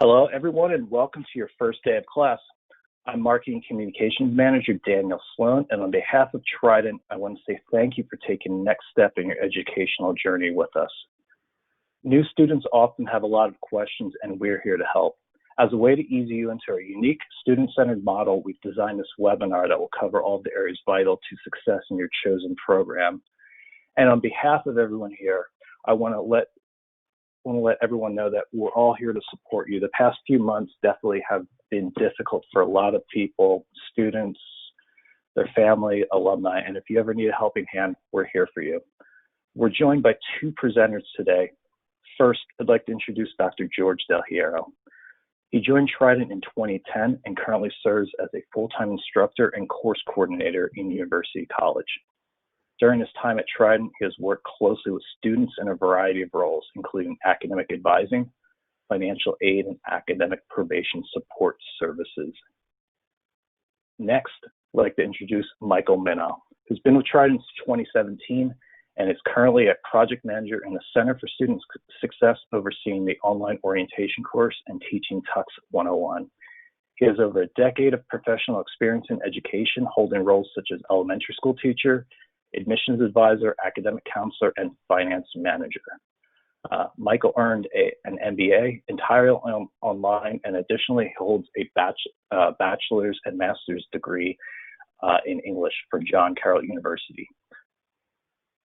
Hello, everyone, and welcome to your first day of class. I'm Marketing Communications Manager Daniel Sloan, and on behalf of Trident, I want to say thank you for taking the next step in your educational journey with us. New students often have a lot of questions, and we're here to help. As a way to ease you into our unique student-centered model, we've designed this webinar that will cover all the areas vital to success in your chosen program. And on behalf of everyone here, I want to let everyone know that we're all here to support you. The past few months definitely have been difficult for a lot of people, students, their family, alumni, and if you ever need a helping hand, we're here for you. We're joined by two presenters today. First, I'd like to introduce Dr. George Del Hierro. He joined Trident in 2010 and currently serves as a full-time instructor and course coordinator in University College. During his time at Trident, he has worked closely with students in a variety of roles, including academic advising, financial aid, and academic probation support services. Next, I'd like to introduce Michael Minnaugh, who's been with Trident since 2017 and is currently a project manager in the Center for Student Success, overseeing the online orientation course and teaching Tux 101. He has over a decade of professional experience in education, holding roles such as elementary school teacher, admissions advisor, academic counselor, and finance manager. Michael earned an MBA entirely online, and additionally holds a bachelor's and master's degree in English from John Carroll University.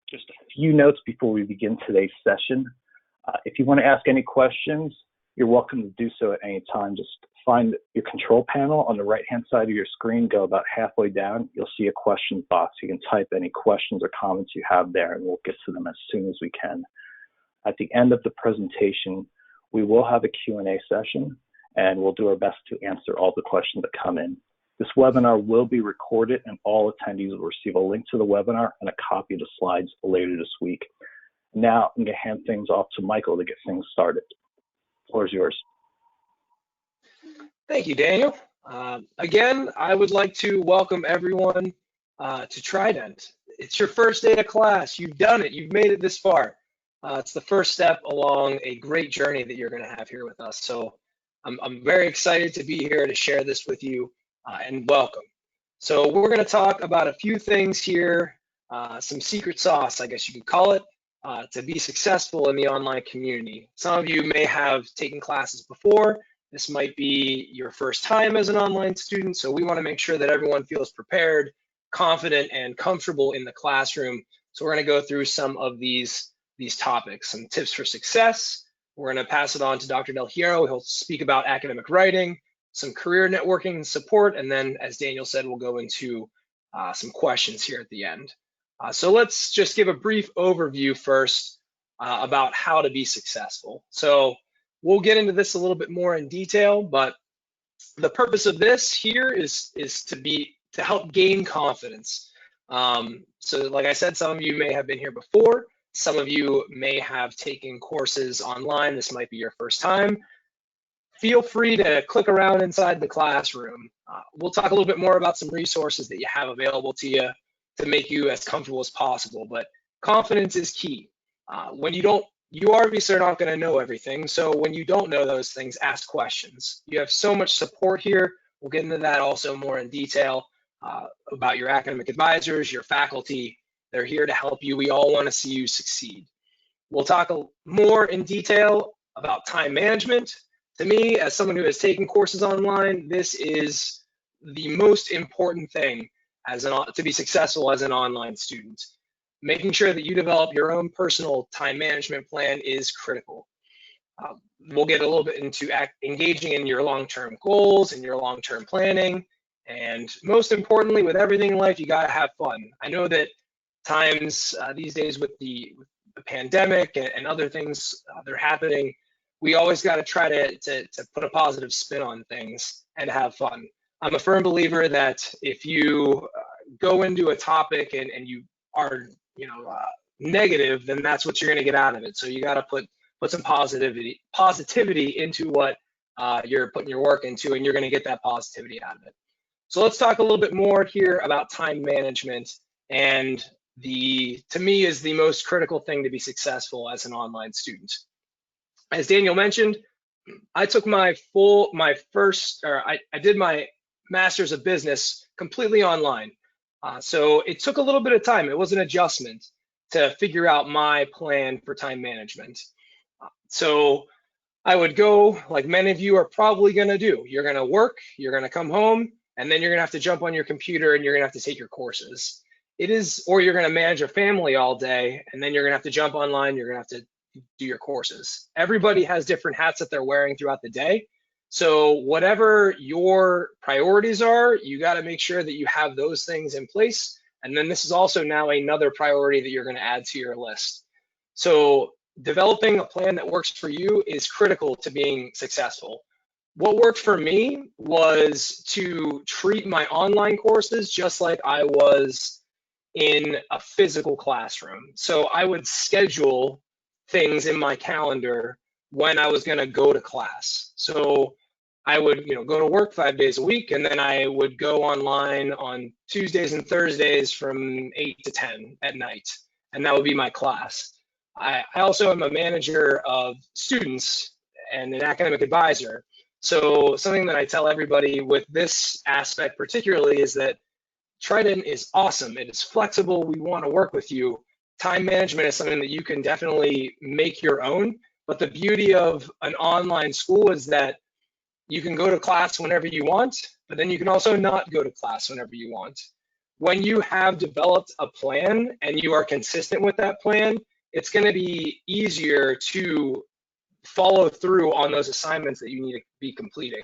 Just a few notes before we begin today's session. If you want to ask any questions, you're welcome to do so at any time. Just find your control panel on the right-hand side of your screen, go about halfway down. You'll see a questions box. You can type any questions or comments you have there, and we'll get to them as soon as we can. At the end of the presentation, we will have a Q&A session, and we'll do our best to answer all the questions that come in. This webinar will be recorded, and all attendees will receive a link to the webinar and a copy of the slides later this week. Now, I'm going to hand things off to Michael to get things started. The floor is yours. Thank you, Daniel. Again, I would like to welcome everyone to Trident. It's your first day of class. You've done it. You've made it this far. It's the first step along a great journey that you're going to have here with us. So I'm very excited to be here to share this with you, and welcome. So we're going to talk about a few things here, some secret sauce, I guess you could call it, to be successful in the online community. Some of you may have taken classes before. This might be your first time as an online student, so we want to make sure that everyone feels prepared, confident, and comfortable in the classroom. So we're going to go through some of these topics, some tips for success. We're going to pass it on to Dr. Del Hierro. He'll speak about academic writing, some career networking and support, and then, as Daniel said, we'll go into some questions here at the end. So let's just give a brief overview first about how to be successful. So we'll get into this a little bit more in detail, but the purpose of this here is to help gain confidence. So like I said, some of you may have been here before. Some of you may have taken courses online. This might be your first time. Feel free to click around inside the classroom. We'll talk a little bit more about some resources that you have available to you to make you as comfortable as possible, but confidence is key. You obviously are not going to know everything. So when you don't know those things, ask questions. You have so much support here. We'll get into that also more in detail about your academic advisors, your faculty. They're here to help you. We all want to see you succeed. We'll talk more in detail about time management. To me, as someone who has taken courses online, this is the most important thing to be successful as an online student. Making sure that you develop your own personal time management plan is critical. We'll get a little bit into engaging in your long-term goals and your long-term planning. And most importantly, with everything in life, you gotta have fun. I know that times these days with the pandemic and other things that are happening, we always gotta try to put a positive spin on things and have fun. I'm a firm believer that if you go into a topic and you are negative, then that's what you're going to get out of it. So you got to put some positivity into what you're putting your work into, and you're going to get that positivity out of it. So let's talk a little bit more here about time management, and to me is the most critical thing to be successful as an online student. As Daniel mentioned, I took I did my master's of business completely online. So it took a little bit of time. It was an adjustment to figure out my plan for time management. So I would go, like many of you are probably going to do. You're going to work, you're going to come home, and then you're going to have to jump on your computer and you're going to have to take your courses. Or you're going to manage a family all day, and then you're going to have to jump online, you're going to have to do your courses. Everybody has different hats that they're wearing throughout the day. So whatever your priorities are, you got to make sure that you have those things in place. And then this is also now another priority that you're going to add to your list. So developing a plan that works for you is critical to being successful. What worked for me was to treat my online courses just like I was in a physical classroom. So I would schedule things in my calendar when I was going to go to class. So I would, go to work 5 days a week, and then I would go online on Tuesdays and Thursdays from 8 to 10 at night, and that would be my class. I also am a manager of students and an academic advisor. So something that I tell everybody with this aspect particularly is that Trident is awesome. It is flexible. We want to work with you. Time management is something that you can definitely make your own. But the beauty of an online school is that you can go to class whenever you want, but then you can also not go to class whenever you want. When you have developed a plan and you are consistent with that plan, it's going to be easier to follow through on those assignments that you need to be completing.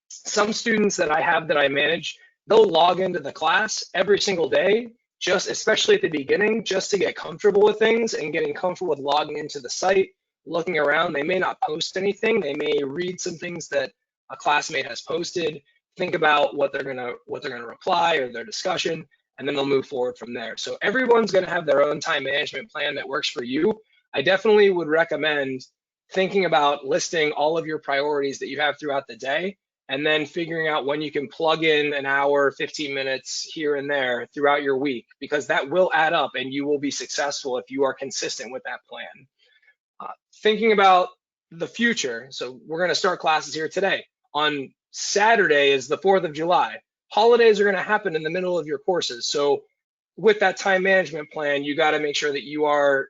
Some students that I have that I manage, they'll log into the class every single day, just especially at the beginning, just to get comfortable with things and getting comfortable with logging into the site, looking around. They may not post anything. They may read some things that a classmate has posted, think about what they're gonna reply or their discussion, and then they'll move forward from there. So everyone's gonna have their own time management plan that works for you. I definitely would recommend thinking about listing all of your priorities that you have throughout the day, and then figuring out when you can plug in an hour, 15 minutes here and there throughout your week, because that will add up and you will be successful if you are consistent with that plan. Thinking about the future, so we're going to start classes here today. On Saturday is the 4th of July. Holidays are going to happen in the middle of your courses. So with that time management plan, you got to make sure that you are,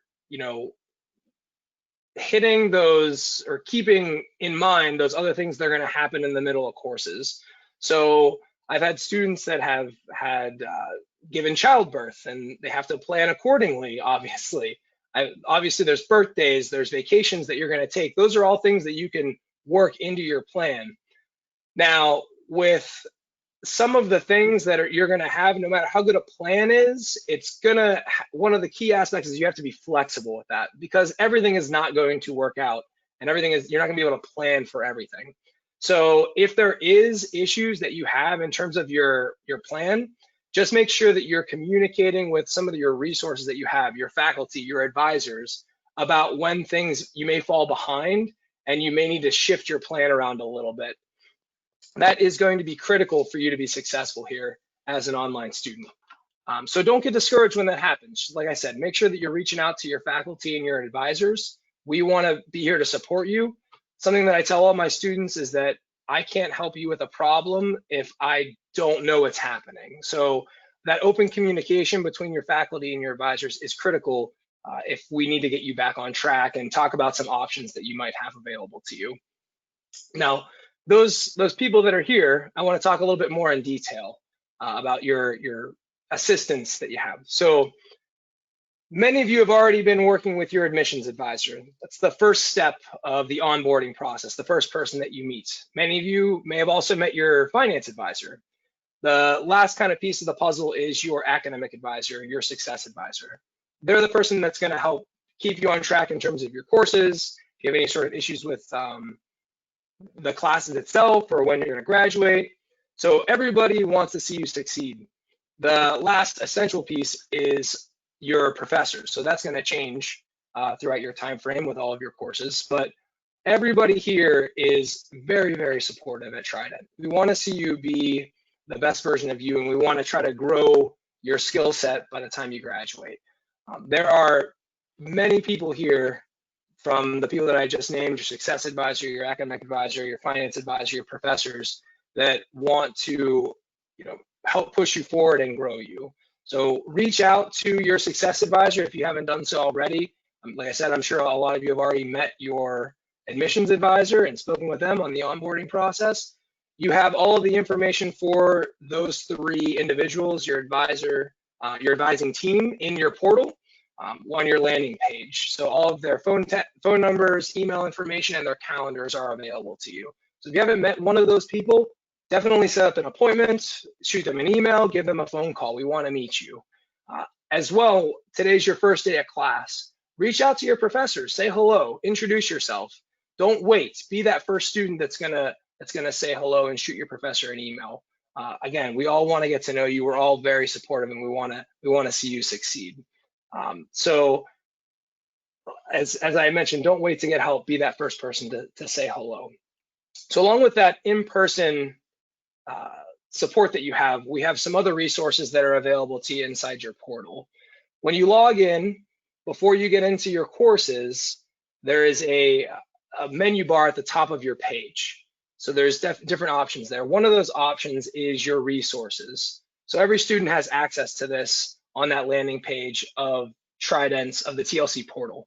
hitting those or keeping in mind those other things that are going to happen in the middle of courses. So I've had students that have had given childbirth, and they have to plan accordingly, obviously. Obviously, there's birthdays, there's vacations that you're going to take. Those are all things that you can work into your plan. Now, with some of the things that you're going to have, no matter how good a plan is, one of the key aspects is you have to be flexible with that, because everything is not going to work out, and you're not going to be able to plan for everything. So if there is issues that you have in terms of your plan, just make sure that you're communicating with some of your resources that you have, your faculty, your advisors, about when you may fall behind and you may need to shift your plan around a little bit. That is going to be critical for you to be successful here as an online student. So don't get discouraged when that happens. Like I said, make sure that you're reaching out to your faculty and your advisors. We want to be here to support you. Something that I tell all my students is that I can't help you with a problem if I don't know what's happening. So that open communication between your faculty and your advisors is critical if we need to get you back on track and talk about some options that you might have available to you. Now, those people that are here, I want to talk a little bit more in detail about your assistance that you have. So many of you have already been working with your admissions advisor. That's the first step of the onboarding process, the first person that you meet. Many of you may have also met your finance advisor. The last kind of piece of the puzzle is your academic advisor, your success advisor. They're the person that's going to help keep you on track in terms of your courses. If you have any sort of issues with the classes itself or when you're going to graduate. So everybody wants to see you succeed. The last essential piece is your professors. So that's going to change throughout your time frame with all of your courses. But everybody here is very, very supportive at Trident. We want to see you be the best version of you, and we want to try to grow your skill set by the time you graduate. There are many people here from the people that I just named, your success advisor, your academic advisor, your finance advisor, your professors that want to, help push you forward and grow you. So reach out to your success advisor if you haven't done so already. Like I said, I'm sure a lot of you have already met your admissions advisor and spoken with them on the onboarding process. You have all of the information for those three individuals, your advisor, your advising team in your portal on your landing page. So all of their phone numbers, email information, and their calendars are available to you. So if you haven't met one of those people, definitely set up an appointment, shoot them an email, give them a phone call. We want to meet you. As well, today's your first day of class. Reach out to your professors, say hello, introduce yourself. Don't wait. Be that first student that's gonna say hello and shoot your professor an email. Again, we all want to get to know you. We're all very supportive, and we want to see you succeed. So, as I mentioned, don't wait to get help. Be that first person to say hello. So, along with that in-person support that you have, we have some other resources that are available to you inside your portal. When you log in, before you get into your courses, there is a menu bar at the top of your page. So there's different options there. One of those options is your resources. So every student has access to this on that landing page of Trident's, of the TLC portal.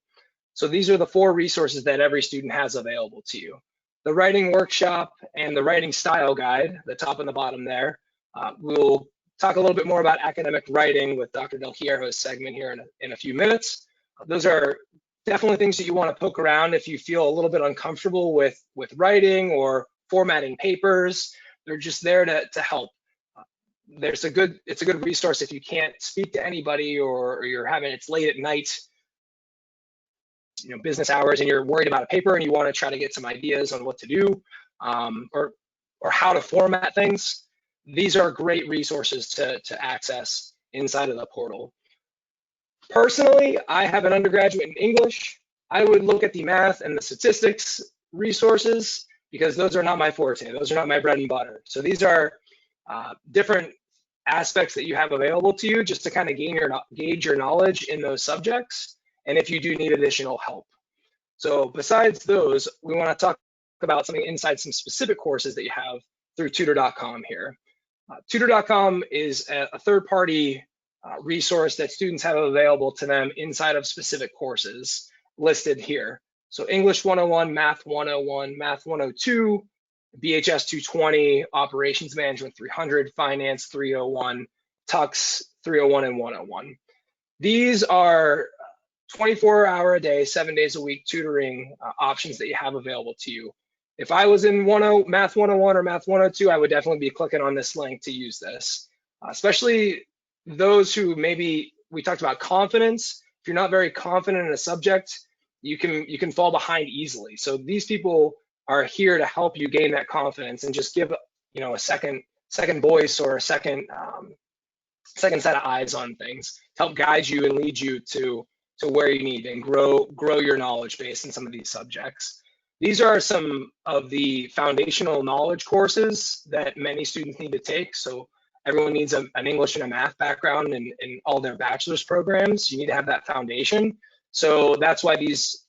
So these are the 4 resources that every student has available to you. The writing workshop and the writing style guide, the top and the bottom there. We'll talk a little bit more about academic writing with Dr. Del Hierro's segment here in a few minutes. Those are definitely things that you want to poke around if you feel a little bit uncomfortable with writing or formatting papers. They're just there to help. It's a good resource if you can't speak to anybody or it's late at night, business hours, and you're worried about a paper and you want to try to get some ideas on what to do or how to format things. These are great resources to access inside of the portal. Personally, I have an undergraduate in English. I would look at the math and the statistics resources because those are not my forte. Those are not my bread and butter. So these are different aspects that you have available to you just to kind of gauge your knowledge in those subjects, and if you do need additional help. So besides those, we want to talk about something inside some specific courses that you have through tutor.com here. Tutor.com is a third-party resource that students have available to them inside of specific courses listed here. So English 101, Math 101, Math 102, BHS 220, Operations Management 300, Finance 301, Tux 301 and 101. These are 24-hour a day, 7 days a week tutoring options that you have available to you. If I was in Math 101 or Math 102, I would definitely be clicking on this link to use this, especially those who maybe, we talked about confidence. If you're not very confident in a subject, you can fall behind easily. So these people are here to help you gain that confidence and just give a second voice or a second set of eyes on things to help guide you and lead you to where you need and grow your knowledge base in some of these subjects. These are some of the foundational knowledge courses that many students need to take. So everyone needs an English and a math background in all their bachelor's programs. You need to have that foundation. So that's why these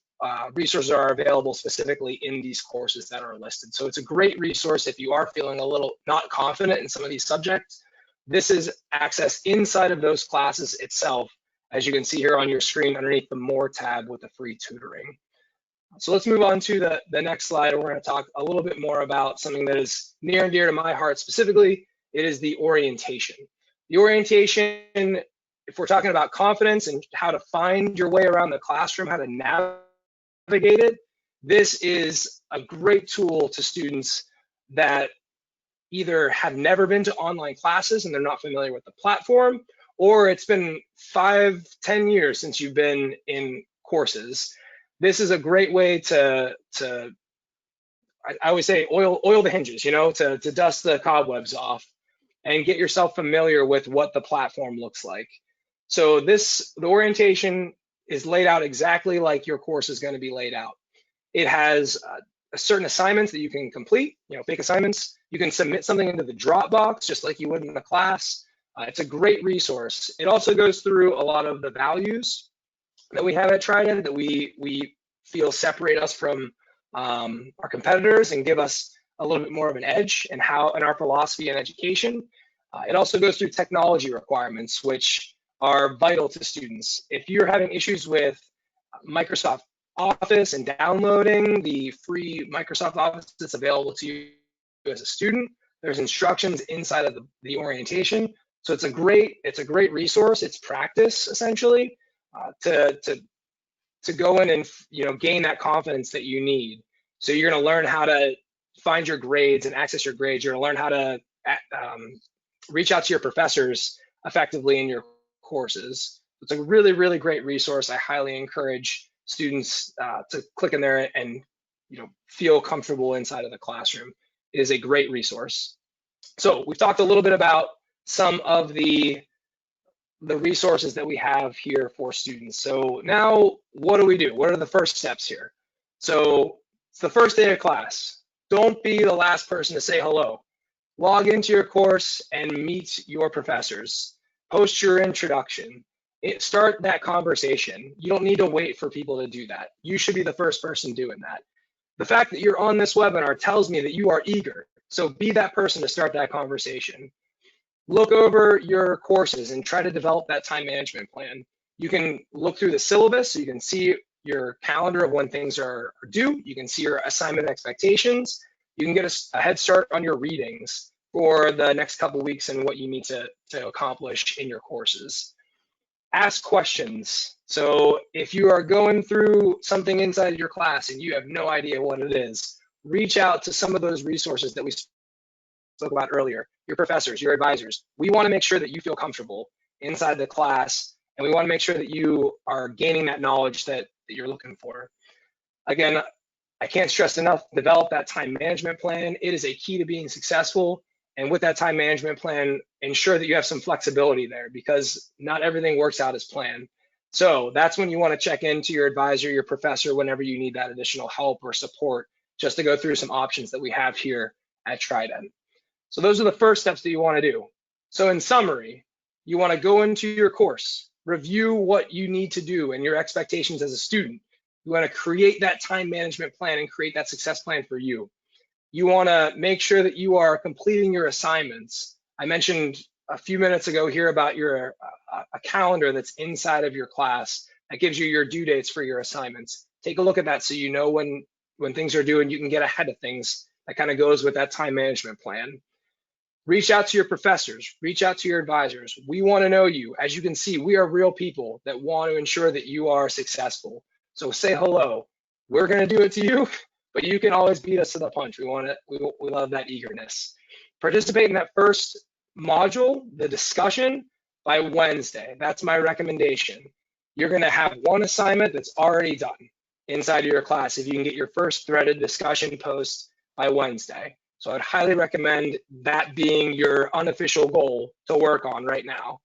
resources are available specifically in these courses that are listed. So it's a great resource if you are feeling a little not confident in some of these subjects. This is access inside of those classes itself, as you can see here on your screen underneath the More tab with the free tutoring. So let's move on to the next slide. We're going to talk a little bit more about something that is near and dear to my heart specifically. It is the orientation. The orientation, if we're talking about confidence and how to find your way around the classroom, how to navigate it, this is a great tool to students that either have never been to online classes and they're not familiar with the platform, or it's been 5-10 years since you've been in courses. This is a great way to I always say oil the hinges, to dust the cobwebs off and get yourself familiar with what the platform looks like. So the orientation is laid out exactly like your course is going to be laid out. It has certain assignments that you can complete, fake assignments. You can submit something into the Dropbox just like you would in a class. It's a great resource. It also goes through a lot of the values that we have at Trident that we feel separate us from our competitors and give us a little bit more of an edge in our philosophy and education. It also goes through technology requirements, which are vital to students. If you're having issues with Microsoft Office and downloading the free Microsoft Office that's available to you as a student, there's instructions inside of the orientation. So it's a great resource. It's practice essentially to go in and gain that confidence that you need. So you're going to learn how to find your grades and access your grades. You're going to learn how to reach out to your professors effectively in your courses. It's a really, really great resource. I highly encourage students to click in there and feel comfortable inside of the classroom. It is a great resource. So we've talked a little bit about some of the resources that we have here for students. So now what do we do? What are the first steps here? So it's the first day of class. Don't be the last person to say hello. Log into your course and meet your professors. Post your introduction. Start that conversation. You don't need to wait for people to do that. You should be the first person doing that. The fact that you're on this webinar tells me that you are eager. So be that person to start that conversation. Look over your courses and try to develop that time management plan. You can look through the syllabus so you can see your calendar of when things are due. You can see your assignment expectations. You can get a head start on your readings for the next couple of weeks and what you need to accomplish in your courses. Ask questions. So if you are going through something inside your class and you have no idea what it is, reach out to some of those resources that we spoke about earlier, your professors, your advisors. We want to make sure that you feel comfortable inside the class, and we want to make sure that you are gaining that knowledge that you're looking for. Again, I can't stress enough, develop that time management plan. It is a key to being successful. And with that time management plan, ensure that you have some flexibility there because not everything works out as planned. So that's when you want to check into your advisor, your professor, whenever you need that additional help or support, just to go through some options that we have here at Trident. So those are the first steps that you want to do. So in summary, you want to go into your course, review what you need to do and your expectations as a student. You want to create that time management plan and create that success plan for you. You want to make sure that you are completing your assignments. I mentioned a few minutes ago here about a calendar that's inside of your class that gives you your due dates for your assignments. Take a look at that so you know when things are due and you can get ahead of things. That kind of goes with that time management plan. Reach out to your professors, reach out to your advisors. We want to know you. As you can see, we are real people that want to ensure that you are successful. So say hello. We're going to do it to you, but you can always beat us to the punch. We love that eagerness. Participate in that first module, the discussion, by Wednesday. That's my recommendation. You're going to have one assignment that's already done inside of your class if you can get your first threaded discussion post by Wednesday. So I'd highly recommend that being your unofficial goal to work on right now,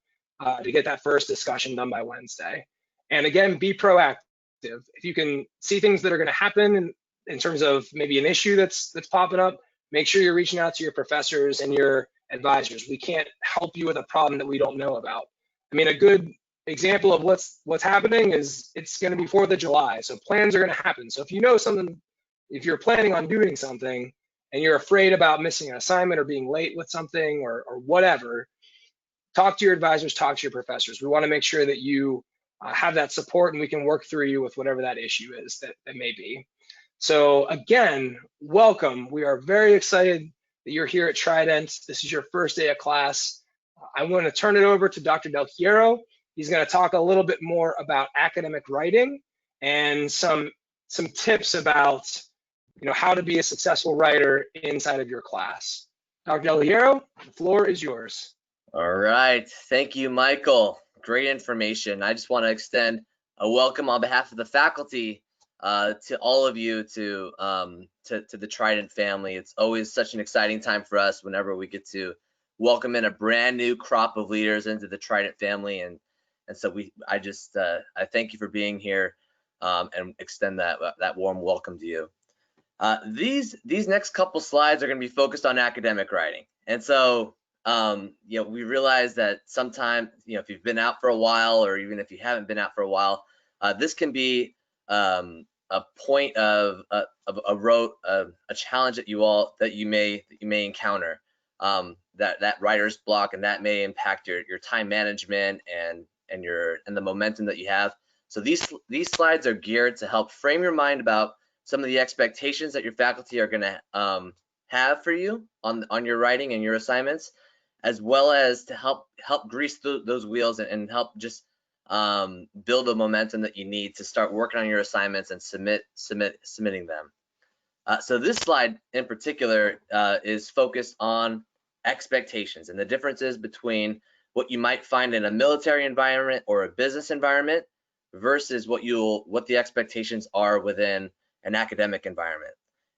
to get that first discussion done by Wednesday. And again, be proactive. If you can see things that are going to happen in terms of maybe an issue that's popping up, make sure you're reaching out to your professors and your advisors. We can't help you with a problem that we don't know about. I mean, a good example of what's happening is it's going to be 4th of July, so plans are going to happen. So if you know something, if you're planning on doing something and you're afraid about missing an assignment or being late with something or whatever, talk to your advisors, talk to your professors. We want to make sure that you have that support and we can work through you with whatever that issue is that may be. So again, welcome. We are very excited that you're here at Trident. This is your first day of class. I'm going to turn it over to Dr. Del Hierro. He's going to talk a little bit more about academic writing and some tips about how to be a successful writer inside of your class. Dr. Del Hierro, the floor is yours. All right. Thank you, Michael. Great information. I just want to extend a welcome on behalf of the faculty to all of you to the Trident family. It's always such an exciting time for us whenever we get to welcome in a brand new crop of leaders into the Trident family, and so I thank you for being here and extend that warm welcome to you. These next couple slides are going to be focused on academic writing, and so we realize that sometimes if you've been out for a while or even if you haven't been out for a while, this can be a point of a challenge that you may encounter, that writer's block, and that may impact your time management and the momentum that you have. So these slides are geared to help frame your mind about some of the expectations that your faculty are going to have for you on your writing and your assignments, as well as to help grease those wheels and help just build the momentum that you need to start working on your assignments and submitting them. So this slide in particular is focused on expectations and the differences between what you might find in a military environment or a business environment versus what the expectations are within an academic environment.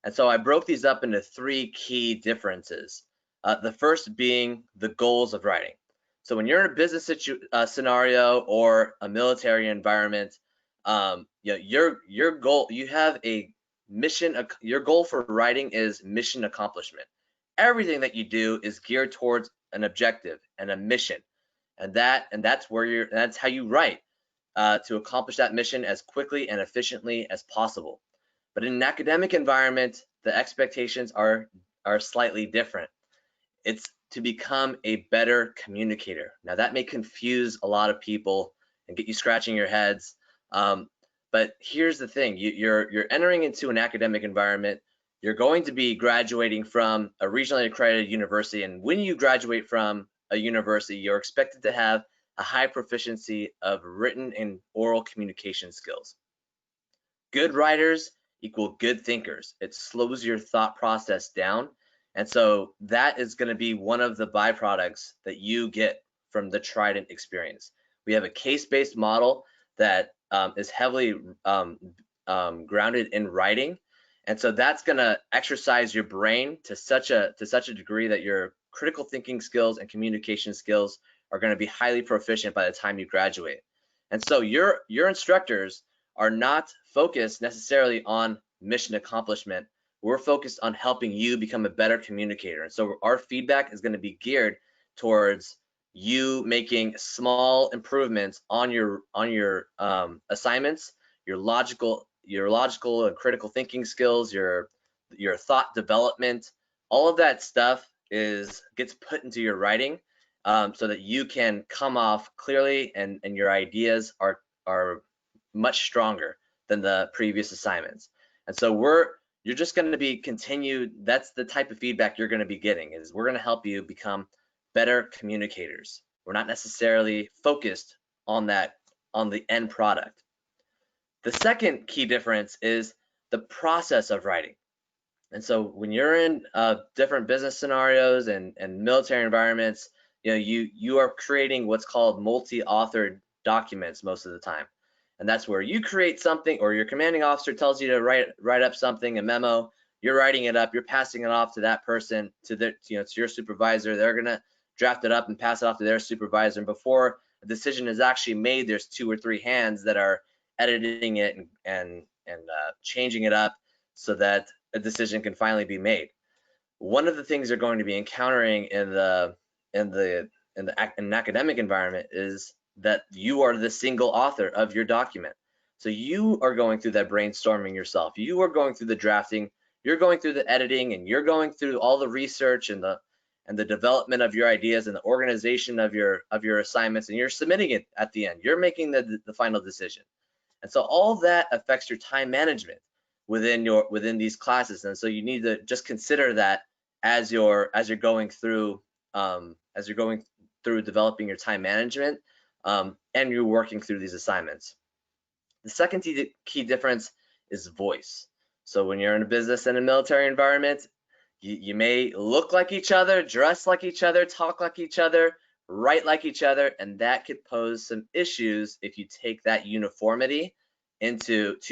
And so I broke these up into 3 key differences. The first being the goals of writing. So when you're in a business scenario or a military environment, your goal, you have a mission. Your goal for writing is mission accomplishment. Everything that you do is geared towards an objective and a mission, and that's how you write to accomplish that mission as quickly and efficiently as possible. But in an academic environment, the expectations are slightly different. It's to become a better communicator. Now that may confuse a lot of people and get you scratching your heads. But here's the thing: you're entering into an academic environment. You're going to be graduating from a regionally accredited university, and when you graduate from a university, you're expected to have a high proficiency of written and oral communication skills. Good writers equal good thinkers. It slows your thought process down. And so that is going to be one of the byproducts that you get from the Trident experience. We have a case-based model that is heavily grounded in writing. And so that's going to exercise your brain to such a degree that your critical thinking skills and communication skills are going to be highly proficient by the time you graduate. And so your instructors are not focused necessarily on mission accomplishment. We're focused on helping you become a better communicator. And so our feedback is going to be geared towards you making small improvements on your assignments, your logical and critical thinking skills, your thought development. All of that stuff gets put into your writing so that you can come off clearly and your ideas are much stronger than the previous assignments. And so you're just going to be continued. That's the type of feedback you're going to be getting, is we're going to help you become better communicators. We're not necessarily focused on the end product. The second key difference is the process of writing. And so when you're in different business scenarios and military environments, you are creating what's called multi-authored documents most of the time. And that's where you create something, or your commanding officer tells you to write up something, a memo. You're writing it up, you're passing it off to that person, to your supervisor. They're gonna draft it up and pass it off to their supervisor. And before a decision is actually made, there's 2 or 3 hands that are editing it and changing it up so that a decision can finally be made. One of the things you're going to be encountering in an academic environment is that you are the single author of your document. So you are going through that brainstorming yourself. You are going through the drafting, you're going through the editing, and you're going through all the research and the development of your ideas and the organization of your assignments, and you're submitting it at the end. You're making the final decision. And so all that affects your time management within these classes. And so you need to just consider that as you're going through developing your time management and you're working through these assignments. The second key difference is voice. So when you're in a business and a military environment, you may look like each other, dress like each other, talk like each other, write like each other, and that could pose some issues if you take that too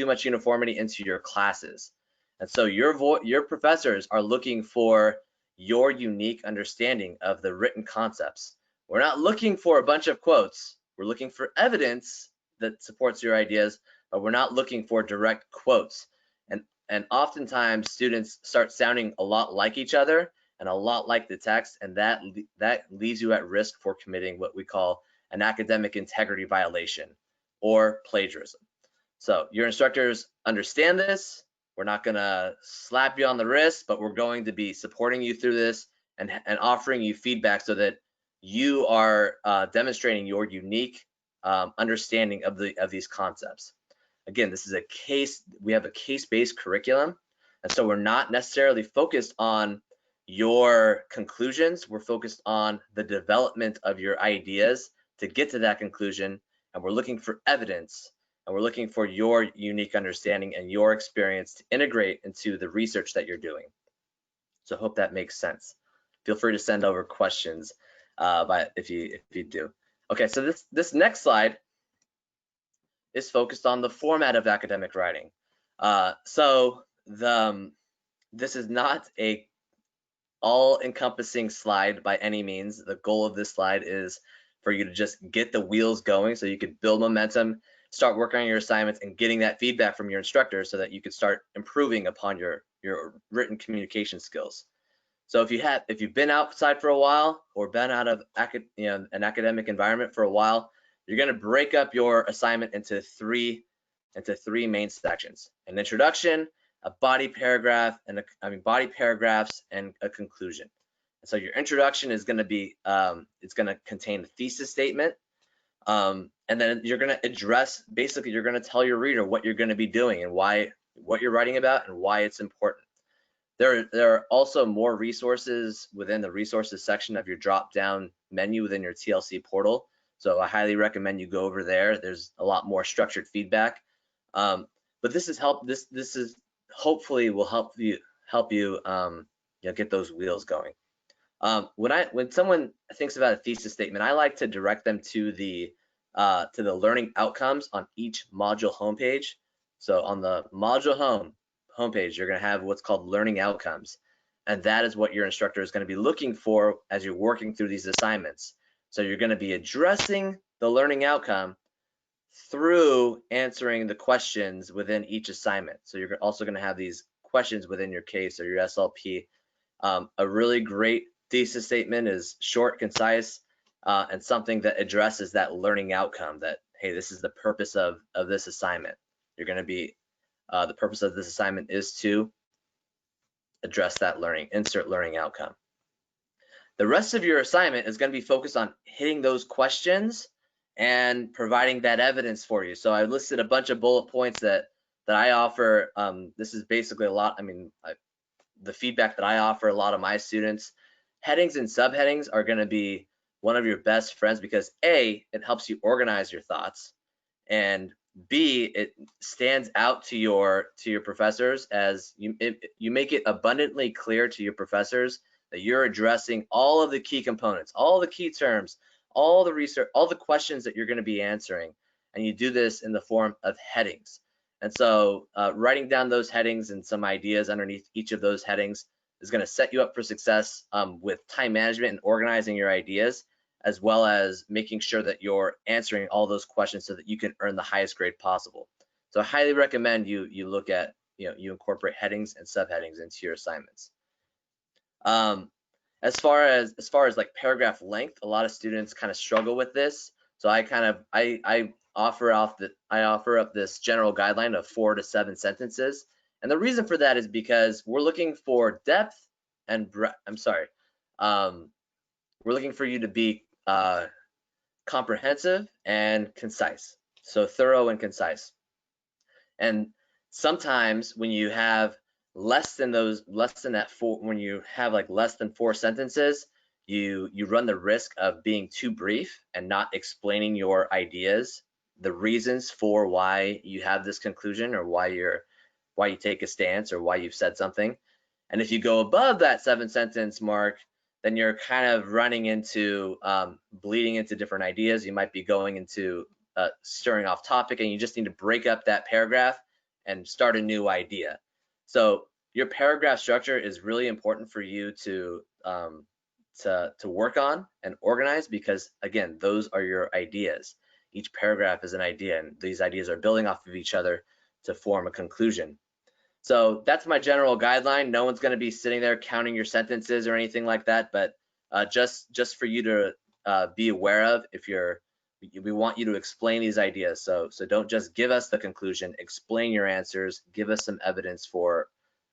much uniformity into your classes. And so your professors are looking for your unique understanding of the written concepts. We're not looking for a bunch of quotes. We're looking for evidence that supports your ideas, but we're not looking for direct quotes. And oftentimes students start sounding a lot like each other and a lot like the text, and that leaves you at risk for committing what we call an academic integrity violation or plagiarism. So your instructors understand this. We're not gonna slap you on the wrist, but we're going to be supporting you through this and offering you feedback so that you are demonstrating your unique understanding of these concepts. Again, this is we have a case-based curriculum, and so we're not necessarily focused on your conclusions. We're focused on the development of your ideas to get to that conclusion, and we're looking for evidence, and we're looking for your unique understanding and your experience to integrate into the research that you're doing. So I hope that makes sense. Feel free to send over questions if you do. Okay, so this next slide is focused on the format of academic writing. This is not a all-encompassing slide by any means. The goal of this slide is for you to just get the wheels going so you could build momentum, start working on your assignments and getting that feedback from your instructor so that you could start improving upon your written communication skills. So if you've been outside for a while or been out of an academic environment for a while, you're going to break up your assignment into three main sections: an introduction, a body paragraph, and body paragraphs and a conclusion. So your introduction is going to be it's going to contain the thesis statement, and then you're going to address, basically you're going to tell your reader what you're going to be doing and what you're writing about and why it's important. There are also more resources within the resources section of your drop-down menu within your TLC portal. So I highly recommend you go over there. There's a lot more structured feedback. But this is hopefully will help you get those wheels going. When someone thinks about a thesis statement, I like to direct them to the learning outcomes on each module homepage. So on the module homepage, you're going to have what's called learning outcomes, and that is what your instructor is going to be looking for as you're working through these assignments. So you're going to be addressing the learning outcome through answering the questions within each assignment. So you're also going to have these questions within your case or your SLP. A really great thesis statement is short, concise, and something that addresses that learning outcome, that, hey, this is the purpose of this assignment. You're going to be, the purpose of this assignment is to address that insert learning outcome. The rest of your assignment is going to be focused on hitting those questions and providing that evidence for you. So I listed a bunch of bullet points that I offer. This is basically a lot, the feedback that I offer a lot of my students. Headings and subheadings are going to be one of your best friends because A, it helps you organize your thoughts, and B, it stands out to your professors as you make it abundantly clear to your professors that you're addressing all of the key components, all the key terms, all the research, all the questions that you're going to be answering, and you do this in the form of headings. And so writing down those headings and some ideas underneath each of those headings is going to set you up for success with time management and organizing your ideas, as well as making sure that you're answering all those questions so that you can earn the highest grade possible. So I highly recommend you look at, you incorporate headings and subheadings into your assignments. As far as like paragraph length, a lot of students kind of struggle with this. So I offer up this general guideline of 4 to 7 sentences. And the reason for that is because we're looking for depth and breadth. We're looking for you to be comprehensive and concise. So thorough and concise. And sometimes when you have less than 4 sentences, you run the risk of being too brief and not explaining your ideas, the reasons for why you have this conclusion, or why you take a stance, or why you've said something. And if you go above that 7-sentence mark, then you're kind of running into bleeding into different ideas. You might be going into stirring off topic, and you just need to break up that paragraph and start a new idea. So your paragraph structure is really important for you to work on and organize, because again, those are your ideas. Each paragraph is an idea, and these ideas are building off of each other to form a conclusion. So that's my general guideline. No one's going to be sitting there counting your sentences or anything like that, but just for you to be aware of, if you're We want you to explain these ideas. So don't just give us the conclusion, explain your answers, give us some evidence for,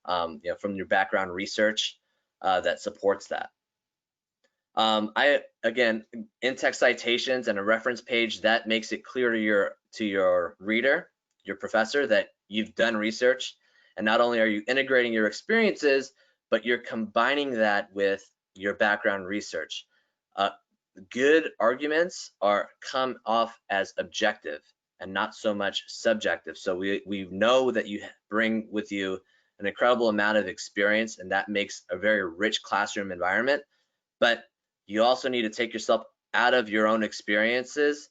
from your background research that supports that. Again, in-text citations and a reference page, that makes it clear to your reader, your professor, that you've done research. And not only are you integrating your experiences, but you're combining that with your background research. Good arguments come off as objective and not so much subjective. So we know that you bring with you an incredible amount of experience, and that makes a very rich classroom environment. But you also need to take yourself out of your own experiences,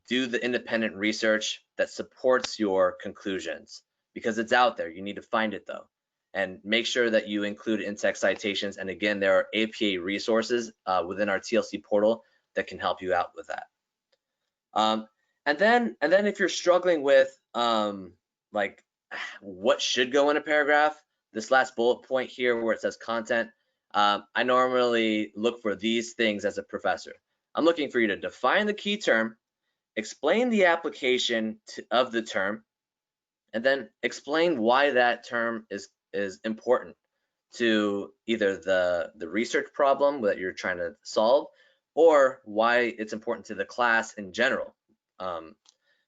do the independent research that supports your conclusions, because it's out there. You need to find it though, and make sure that you include in-text citations. And again, there are APA resources within our TLC portal that can help you out with that. And then if you're struggling with like what should go in a paragraph, this last bullet point here where it says content, I normally look for these things as a professor. I'm looking for you to define the key term, explain the application of the term, and then explain why that term is important to either the research problem that you're trying to solve, or why it's important to the class in general.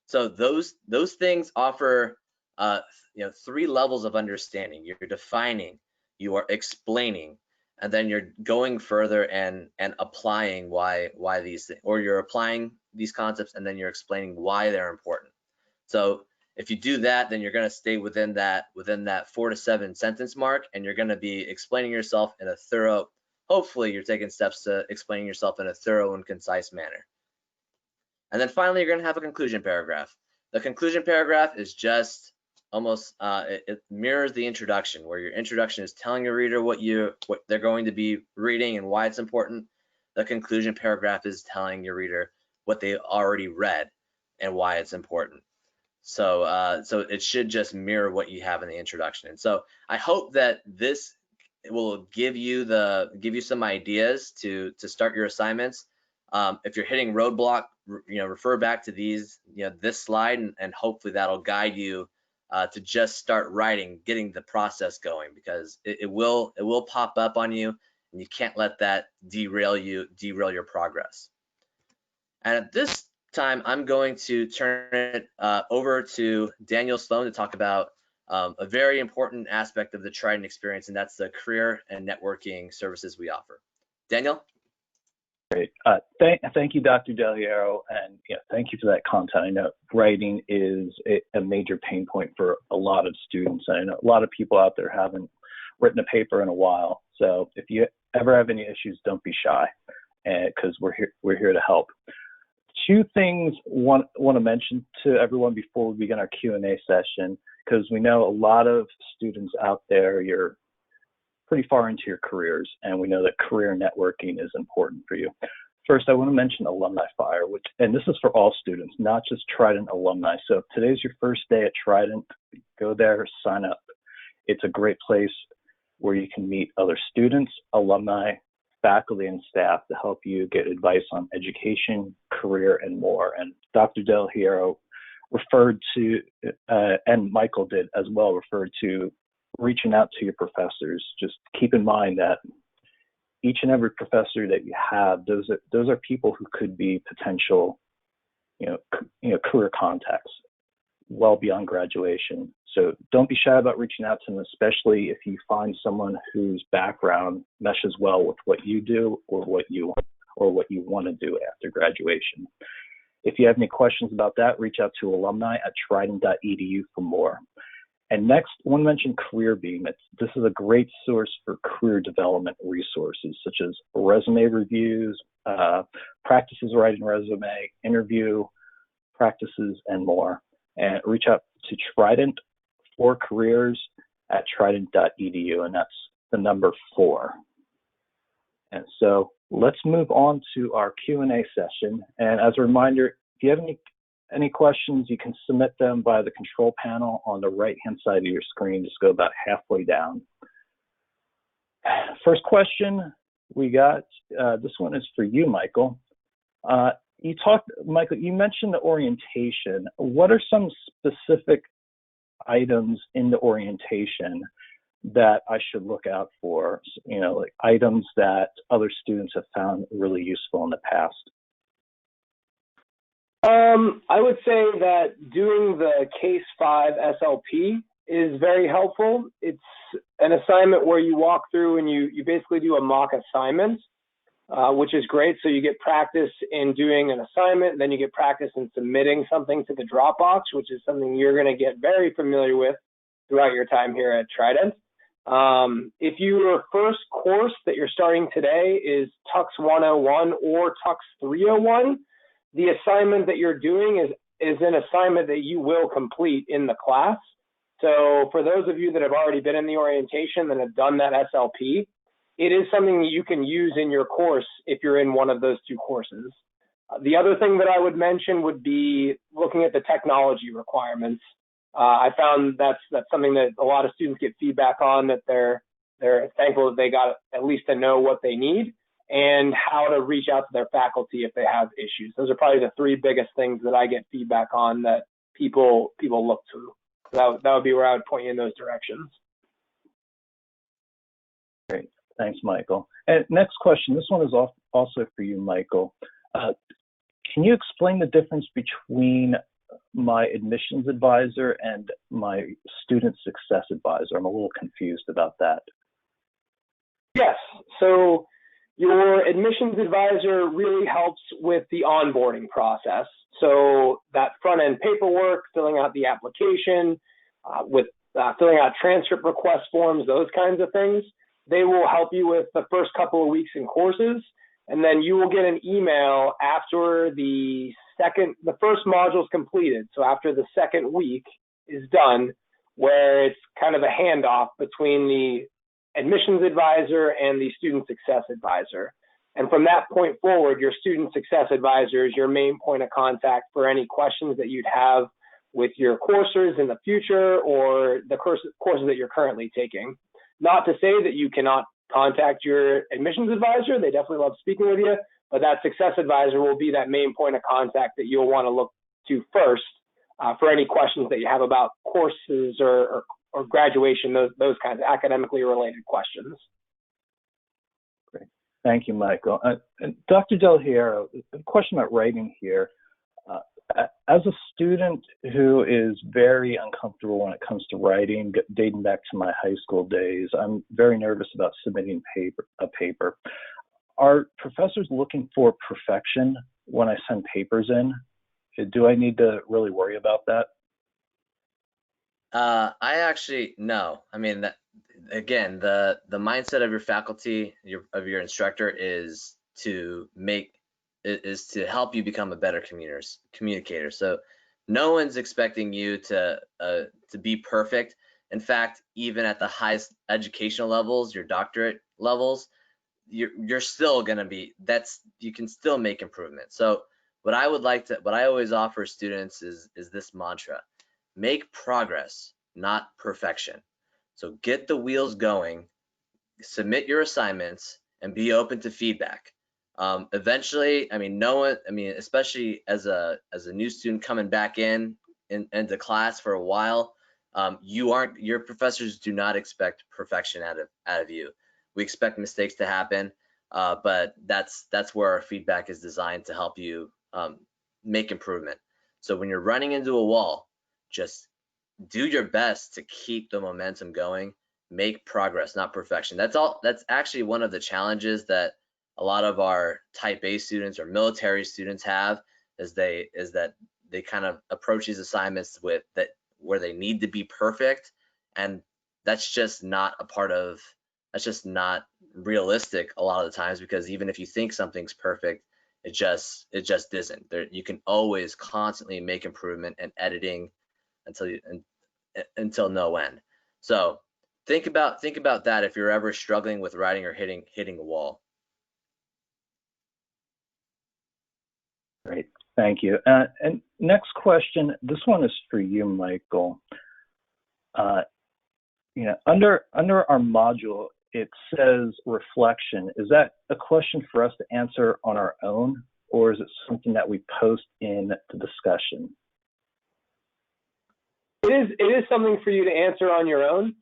So those things offer 3 levels of understanding. You're defining, you are explaining, and then you're going further and applying why these things, or you're applying these concepts and then you're explaining why they're important. So if you do that, then you're going to stay within that 4 to 7 sentence mark, and you're going to be explaining yourself in a thorough, hopefully you're taking steps to explaining yourself in a thorough and concise manner. And then finally, you're going to have a conclusion paragraph. The conclusion paragraph is just almost, it mirrors the introduction, where your introduction is telling your reader what they're going to be reading and why it's important. The conclusion paragraph is telling your reader what they already read and why it's important. So so it should just mirror what you have in the introduction. And so I hope that this will give you some ideas to start your assignments. If you're hitting roadblock, refer back to these, this slide, and hopefully that'll guide you to just start writing, getting the process going, because it will pop up on you, and you can't let that derail your progress. And at this time, I'm going to turn it over to Daniel Sloan to talk about a very important aspect of the Trident experience, and that's the career and networking services we offer. Daniel? Great. Thank you, Dr. Hierro, and thank you for that content. I know writing is a major pain point for a lot of students. I know a lot of people out there haven't written a paper in a while. So if you ever have any issues, don't be shy, because we're here to help. 2 things I want to mention to everyone before we begin our Q&A session, because we know a lot of students out there, you're pretty far into your careers, and we know that career networking is important for you. First, I want to mention Alumni Fire, and this is for all students, not just Trident alumni. So if today's your first day at Trident, go there, sign up. It's a great place where you can meet other students, alumni, faculty, and staff to help you get advice on education, career, and more. And Dr. Hierro referred to, and Michael did as well, referred to reaching out to your professors. Just keep in mind that each and every professor that you have, those are people who could be potential, career contacts well beyond graduation. So don't be shy about reaching out to them, especially if you find someone whose background meshes well with what you do or what you want to do after graduation. If you have any questions about that, reach out to alumni at trident.edu for more. And next, I want to mention CareerBeam. This is a great source for career development resources, such as resume reviews, practices writing resume, interview practices, and more. And reach out to Trident for careers at trident.edu, and that's the number 4. And so let's move on to our Q&A session. And as a reminder, if you have any questions, you can submit them via the control panel on the right-hand side of your screen. Just go about halfway down. First question we got, this one is for you, Michael. Michael, you mentioned the orientation. What are some specific items in the orientation that I should look out for? Like items that other students have found really useful in the past. I would say that doing the Case 5 SLP is very helpful. It's an assignment where you walk through and you basically do a mock assignment, which is great. So you get practice in doing an assignment, then you get practice in submitting something to the Dropbox, which is something you're going to get very familiar with throughout your time here at Trident. If your first course that you're starting today is Tux 101 or Tux 301, the assignment that you're doing is an assignment that you will complete in the class. So for those of you that have already been in the orientation and have done that SLP, it is something that you can use in your course if you're in one of those two courses. The other thing that I would mention would be looking at the technology requirements. I found that's something that a lot of students get feedback on, that they're thankful that they got at least to know what they need and how to reach out to their faculty if they have issues. Those are probably the three biggest things that I get feedback on that people look to. So that would be where I would point you in those directions. Great. Thanks, Michael. And next question. This one is also for you, Michael. Can you explain the difference between my admissions advisor and my student success advisor? I'm a little confused about that. Yes. So your admissions advisor really helps with the onboarding process. So that front-end paperwork, filling out the application, filling out transcript request forms, those kinds of things, they will help you with the first couple of weeks in courses. And then you will get an email after the first module is completed. So after the second week is done, where it's kind of a handoff between the admissions advisor and the student success advisor. And from that point forward, your student success advisor is your main point of contact for any questions that you'd have with your courses in the future or the courses that you're currently taking. Not to say that you cannot contact your admissions advisor. They definitely love speaking with you, but that success advisor will be that main point of contact that you'll want to look to first for any questions that you have about courses or graduation, those kinds of academically related questions. Great. Thank you, Michael. Dr. Del Hierro, a question about writing here. As a student who is very uncomfortable when it comes to writing, dating back to my high school days, I'm very nervous about submitting a paper. Are professors looking for perfection when I send papers in? Do I need to really worry about that? I actually, no. I mean, again, the mindset of your faculty, of your instructor is to help you become a better communicator. So no one's expecting you to be perfect. In fact, even at the highest educational levels, your doctorate levels, you're still going to be, you can still make improvements. So what I always offer students is this mantra: make progress, not perfection. So get the wheels going, submit your assignments, and be open to feedback. Eventually, especially as a new student coming back into class for a while, your professors do not expect perfection out of you. We expect mistakes to happen, but that's where our feedback is designed to help you make improvement. So when you're running into a wall, just do your best to keep the momentum going. Make progress, not perfection. That's actually one of the challenges that a lot of our type A students or military students have, is that they kind of approach these assignments where they need to be perfect, and that's just not realistic a lot of the times, because even if you think something's perfect, it just isn't. You can always constantly make improvement and editing until no end. So think about that if you're ever struggling with writing or hitting a wall. Great, thank you. And next question, this one is for you, Michael. Under our module, it says reflection. Is that a question for us to answer on our own, or is it something that we post in the discussion? It is something for you to answer on your own.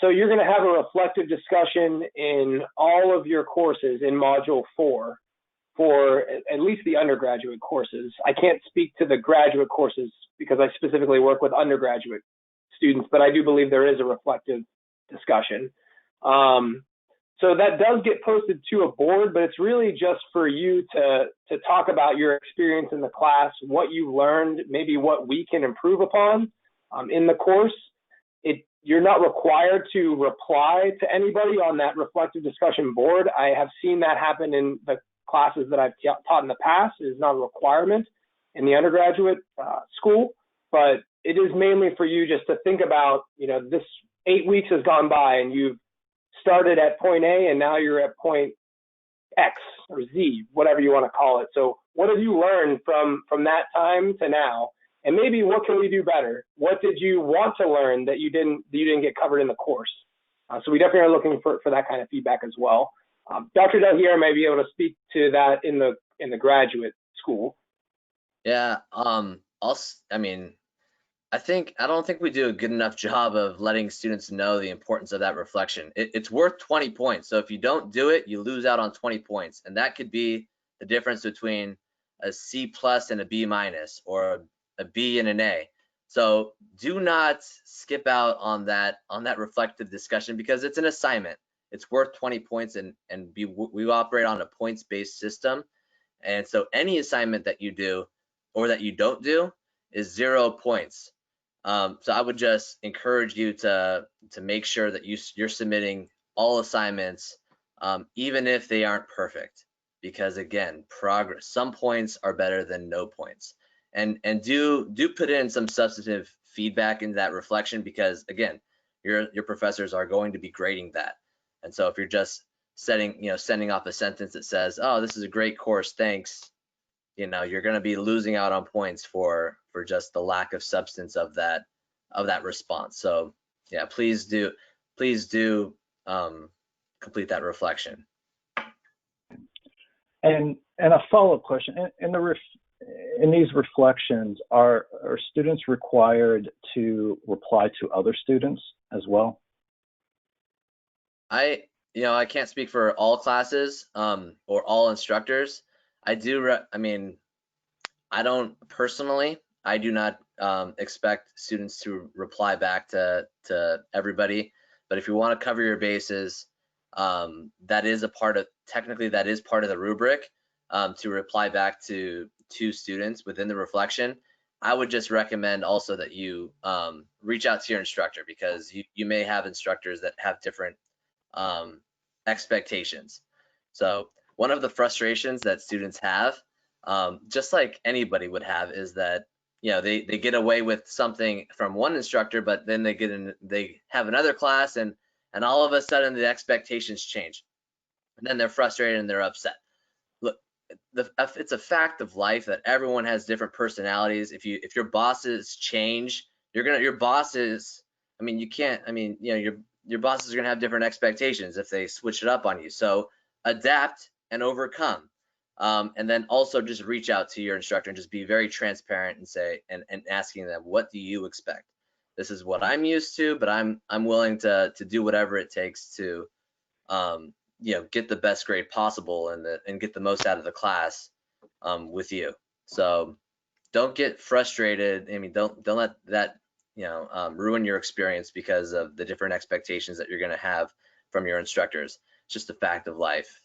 So you're going to have a reflective discussion in all of your courses in Module 4 for at least the undergraduate courses. I can't speak to the graduate courses because I specifically work with undergraduate students, but I do believe there is a reflective discussion. So that does get posted to a board, but it's really just for you to talk about your experience in the class, what you learned, maybe what we can improve upon in the course. You're not required to reply to anybody on that reflective discussion board. I have seen that happen in the classes that I've taught in the past. It is not a requirement in the undergraduate school, but it is mainly for you just to think about, this 8 weeks has gone by and you've started at point A and now you're at point X or Z, whatever you want to call it. So what have you learned from that time to now? And maybe what can we do better? What did you want to learn that you didn't get covered in the course? So we definitely are looking for that kind of feedback as well. Dr. Del Hierro may be able to speak to that in the graduate school. Yeah, I don't think we do a good enough job of letting students know the importance of that reflection. It's worth 20 points. So if you don't do it, you lose out on 20 points. And that could be the difference between a C plus and a B minus, or a B and an A. So do not skip out on that reflective discussion, because it's an assignment. It's worth 20 points, and we operate on a points-based system. And so any assignment that you do or that you don't do is 0 points. So I would just encourage you to make sure that you're submitting all assignments, even if they aren't perfect, because again, progress, some points are better than no points. And do put in some substantive feedback into that reflection, because again, your professors are going to be grading that. And so if you're just sending off a sentence that says, "Oh, this is a great course, thanks," you're going to be losing out on points for just the lack of substance of that response. So yeah, please do complete that reflection. And a follow-up question: in these reflections, are students required to reply to other students as well? I can't speak for all classes or all instructors. I don't personally. I do not expect students to reply back to everybody. But if you want to cover your bases, that is part of the rubric, to reply back to students within the reflection. I would just recommend also that you reach out to your instructor, because you may have instructors that have different expectations. So one of the frustrations that students have, just like anybody would have, is that they get away with something from one instructor, but then they have another class, and all of a sudden the expectations change, and then they're frustrated and they're upset. Look, it's a fact of life that everyone has different personalities. If your bosses change, your bosses are gonna have different expectations if they switch it up on you. So adapt and overcome. And then also just reach out to your instructor and just be very transparent and say, and asking them, what do you expect? This is what I'm used to, but I'm willing to do whatever it takes to get the best grade possible and get the most out of the class with you. So don't get frustrated. Don't let that ruin your experience because of the different expectations that you're going to have from your instructors. It's just a fact of life.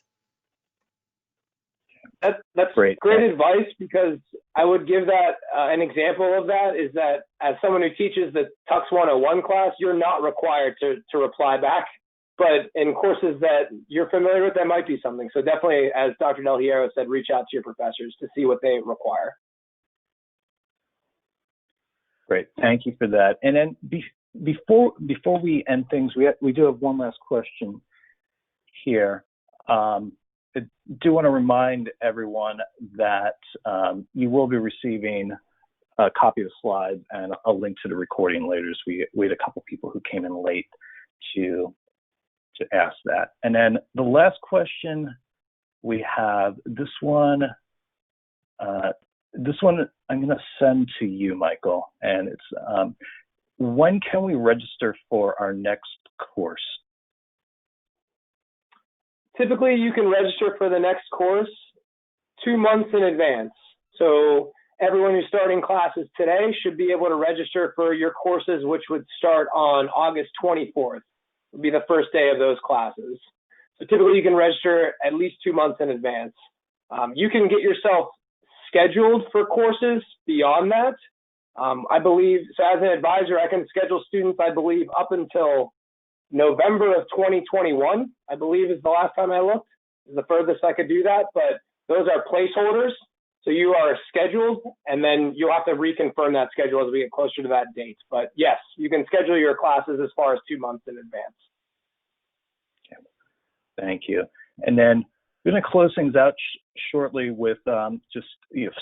That's great advice, because I would give that an example of that is that as someone who teaches the Tux 101 class, you're not required to reply back. But in courses that you're familiar with, that might be something. So definitely, as Dr. Del Hierro said, reach out to your professors to see what they require. Great, thank you for that. And then before we end things, we do have one last question here. I do want to remind everyone that you will be receiving a copy of the slides and a link to the recording later. So we had a couple people who came in late to ask that. And then the last question we have, this one This one I'm going to send to you, Michael, and it's when can we register for our next course? Typically, you can register for the next course 2 months in advance. So everyone who's starting classes today should be able to register for your courses, which would start on August 24th. Would be the first day of those classes. So typically, you can register at least 2 months in advance. You can get yourself scheduled for courses beyond that. I believe, so as an advisor, I can schedule students, I believe, up until November of 2021, I believe is the last time I looked, is the furthest I could do that, but those are placeholders. So you are scheduled, and then you'll have to reconfirm that schedule as we get closer to that date. But yes, you can schedule your classes as far as 2 months in advance. Okay. Thank you. And then we're going to close things out shortly with just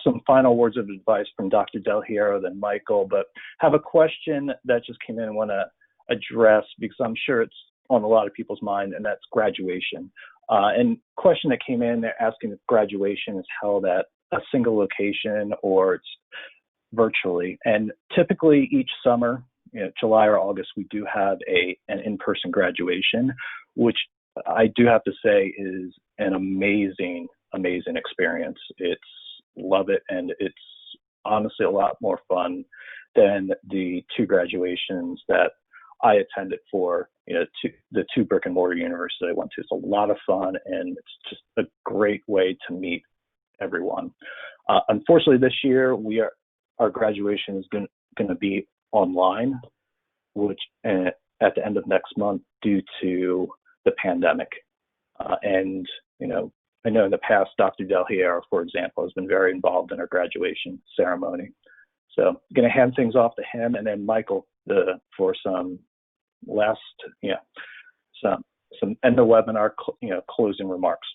some final words of advice from Dr. Del Hierro, then Michael, but have a question that just came in and want to address because I'm sure it's on a lot of people's mind, and that's graduation. And question that came in, they're asking if graduation is held at a single location or it's virtually. And typically each summer, July or August, we do have an in-person graduation, which I do have to say is an amazing experience. Love it, and it's honestly a lot more fun than the 2 graduations that I attended for, the 2 brick and mortar universities I went to. It's a lot of fun, and it's just a great way to meet everyone. Unfortunately, this year our graduation is going to be online, which at the end of next month due to the pandemic. And I know in the past, Dr. Del Hierro, for example, has been very involved in our graduation ceremony. So I'm going to hand things off to him, and then Michael for some last, some end of webinar, closing remarks.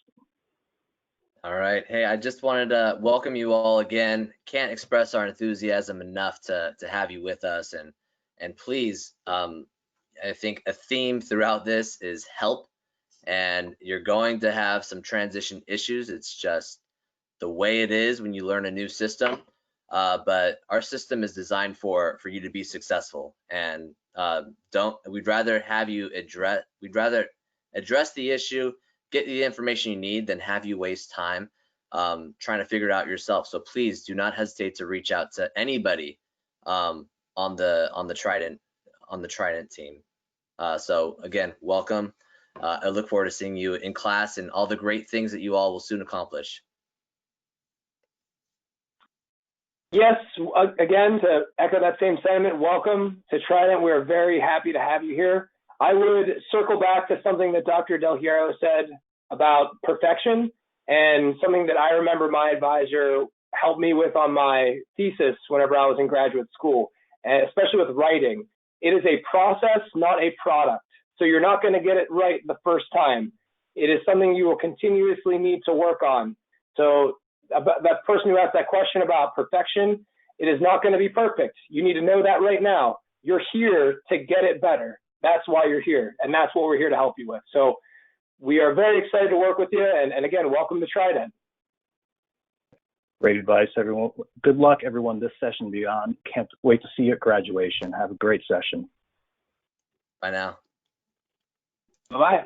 All right. Hey, I just wanted to welcome you all again. Can't express our enthusiasm enough to have you with us, and please, I think a theme throughout this is help, and you're going to have some transition issues. It's just the way it is when you learn a new system. But our system is designed for you to be successful, and we'd rather address the issue, get the information you need, than have you waste time trying to figure it out yourself. So please do not hesitate to reach out to anybody on the Trident team. So again, welcome. I look forward to seeing you in class and all the great things that you all will soon accomplish. Yes, again, to echo that same sentiment, welcome to Trident. We're very happy to have you here. I would circle back to something that Dr. Del Hierro said about perfection, and something that I remember my advisor helped me with on my thesis whenever I was in graduate school, and especially with writing. It is a process, not a product. So you're not going to get it right the first time. It is something you will continuously need to work on. So that person who asked that question about perfection, it is not going to be perfect. You need to know that right now. You're here to get it better. That's why you're here, and that's what we're here to help you with. So we are very excited to work with you, and again, welcome to Trident. Great advice, everyone. Good luck, everyone, this session beyond. Can't wait to see you at graduation. Have a great session. Bye now. Bye-bye.